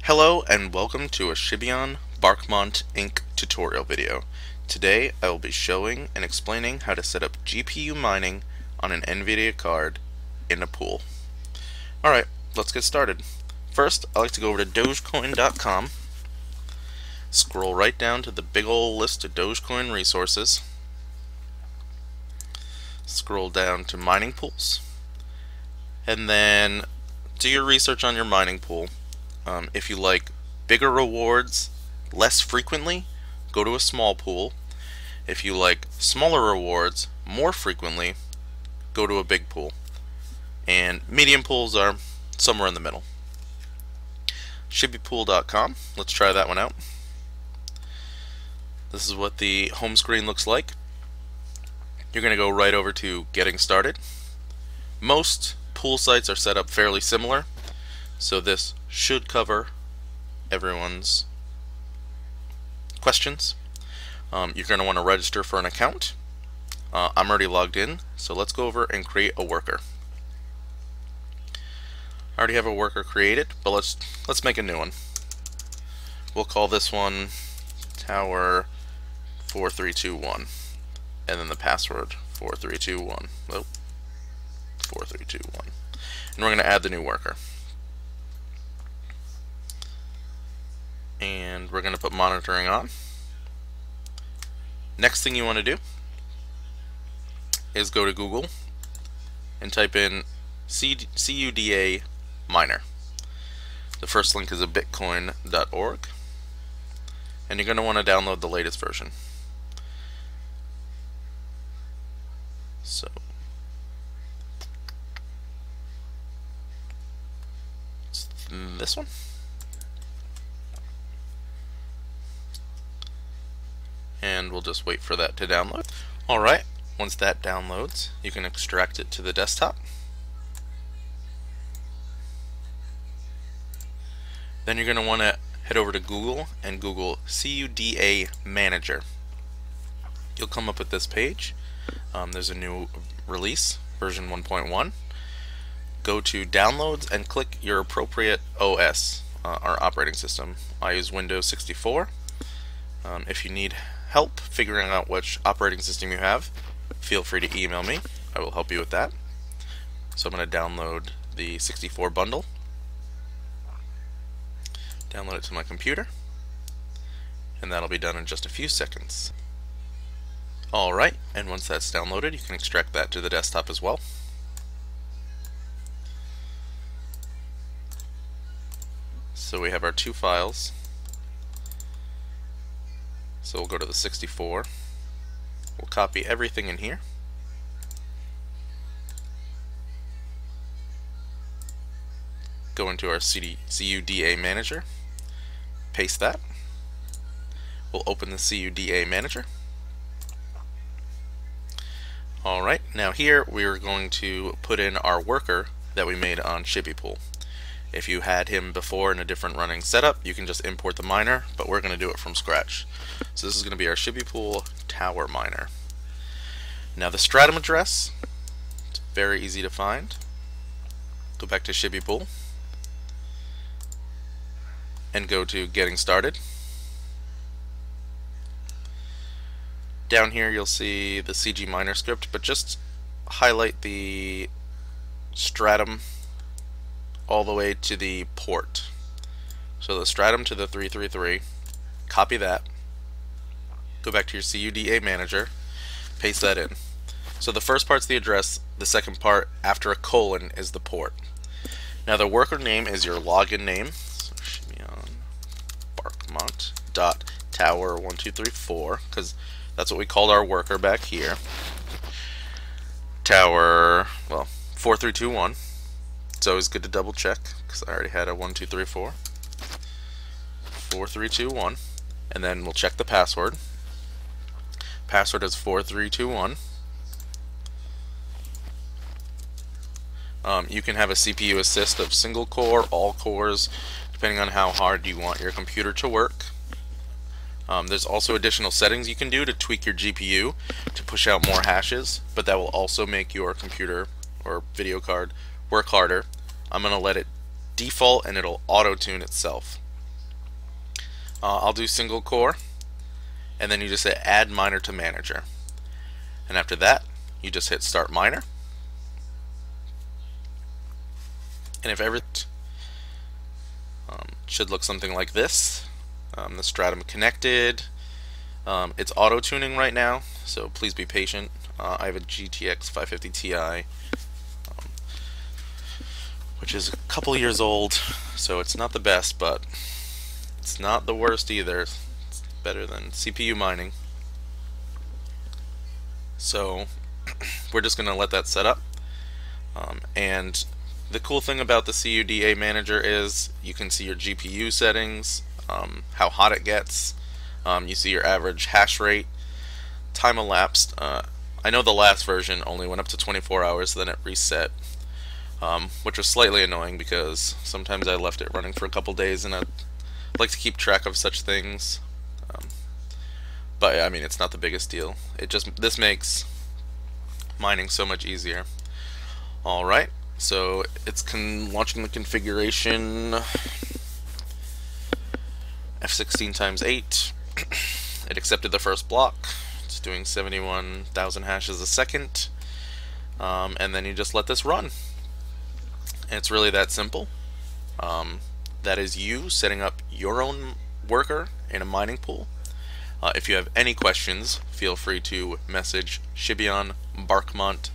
Hello and welcome to a Shibeon Barkmont Inc. tutorial video. Today I will be showing and explaining how to set up GPU mining on an Nvidia card in a pool. Alright, let's get started. First, I like to go over to Dogecoin.com, scroll right down to the big ol' list of Dogecoin resources, scroll down to mining pools, and then do your research on your mining pool. If you like bigger rewards less frequently, go to a small pool. If you like smaller rewards more frequently, go to a big pool. And medium pools are somewhere in the middle. Shibepool.com, let's try that one out. This is what the home screen looks like. You're going to go right over to Getting Started. Most pool sites are set up fairly similar, so this should cover everyone's questions. You're going to want to register for an account. I'm already logged in, so let's go over and create a worker. I already have a worker created, but let's make a new one. We'll call this one Tower 4321, and then the password 4321. Oh, 4321, and we're going to add the new worker. And we're going to put monitoring on. Next thing you want to do is go to Google and type in CUDA miner. The first link is a bitcoin.org, and you're going to want to download the latest version. So it's this one. And we'll just wait for that to download. Alright, once that downloads, you can extract it to the desktop. Then you're going to want to head over to Google and Google CUDA Manager. You'll come up with this page. There's a new release, version 1.1. Go to Downloads and click your appropriate OS, our operating system. I use Windows 64. If you need help figuring out which operating system you have, feel free to email me. I will help you with that. So I'm going to download the 64 bundle, download it to my computer, and that'll be done in just a few seconds. Alright, and once that's downloaded, you can extract that to the desktop as well. So we have our two files. So we'll go to the 64, we'll copy everything in here, go into our CUDA Manager, paste that, we'll open the CUDA Manager. Alright, now here we are going to put in our worker that we made on Shibepool. If you had him before in a different running setup, you can just import the miner, but we're going to do it from scratch. So this is going to be our Shibepool Tower miner. Now the stratum address, it's very easy to find. Go back to Shibepool and go to Getting Started. Down here you'll see the CG miner script, but just highlight the stratum all the way to the port. So the stratum to the 333, copy that, go back to your CUDA Manager, paste that in. So the first part's the address, the second part after a colon is the port. Now the worker name is your login name, so Shibeon Barkmont .tower 1234, because that's what we called our worker back here. Tower, well, 4321. It's always good to double check because I already had a 1234. 4321, and then we'll check the password. Password is 4321. You can have a CPU assist of single core, all cores, depending on how hard you want your computer to work. There's also additional settings you can do to tweak your GPU to push out more hashes, but that will also make your computer or video card work harder. I'm going to let it default and it'll auto-tune itself. I'll do single core, and then you just say add miner to manager. And after that, you just hit start miner. And if everything should look something like this. The stratum connected. It's auto tuning right now, so please be patient. I have a GTX 550 Ti, which is a couple years old, so it's not the best, but it's not the worst either. It's better than CPU mining. So we're just going to let that set up. And the cool thing about the CUDA manager is you can see your GPU settings, how hot it gets, you see your average hash rate, time elapsed. I know the last version only went up to 24 hours, then it reset, which was slightly annoying because sometimes I left it running for a couple days and I'd like to keep track of such things. But I mean, it's not the biggest deal. This makes mining so much easier. Alright, so it's launching the configuration F16 times 8. It accepted the first block. It's doing 71,000 hashes a second. And then you just let this run. And it's really that simple. That is you setting up your own worker in a mining pool. If you have any questions, feel free to message Shibeon Barkmont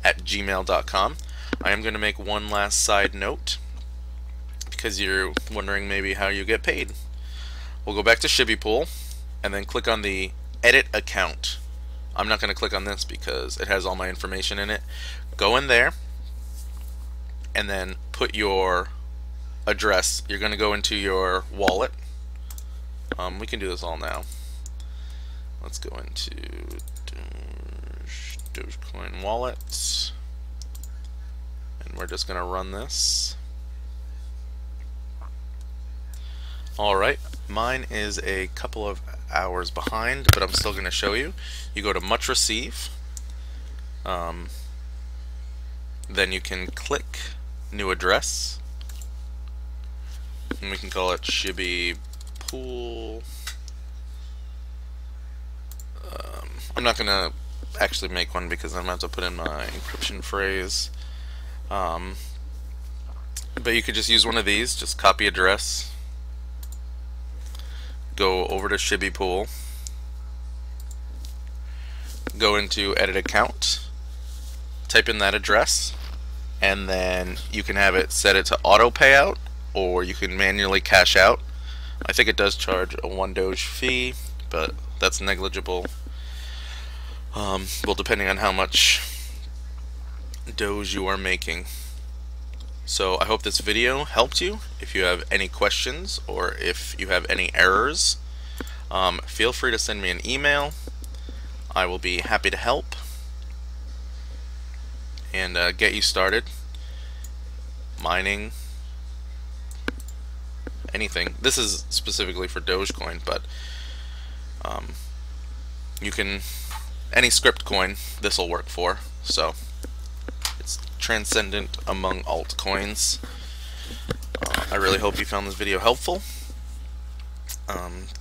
at gmail.com. I am going to make one last side note because you're wondering maybe how you get paid. We'll go back to Shibipool and then click on the edit account. I'm not going to click on this because it has all my information in it. Go in there and then put your address. You're going to go into your wallet. We can do this all now. Let's go into Dogecoin wallet, and we're just going to run this. Alright, mine is a couple of hours behind, but I'm still going to show you. You go to much receive, then you can click new address, and we can call it Shibi Pool. I'm not going to actually make one because I'm going to have to put in my encryption phrase. But you could just use one of these, just copy address, go over to Shibipool, go into edit account, type in that address, and then you can have it set it to auto payout, or you can manually cash out. I think it does charge a 1 Doge fee, but that's negligible. Well, depending on how much Doge you are making. So I hope this video helped you. If you have any questions or if you have any errors, feel free to send me an email. I will be happy to help and get you started mining anything. This is specifically for Dogecoin, but you can, any script coin this will work for, so it's transcendent among altcoins. I really hope you found this video helpful.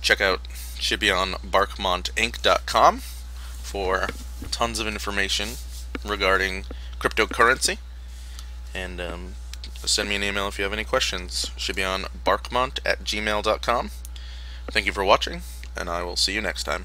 Check out ShibeonBarkmontInc.com for tons of information regarding cryptocurrency, and send me an email if you have any questions. ShibeonBarkmont at gmail.com. Thank you for watching, and I will see you next time.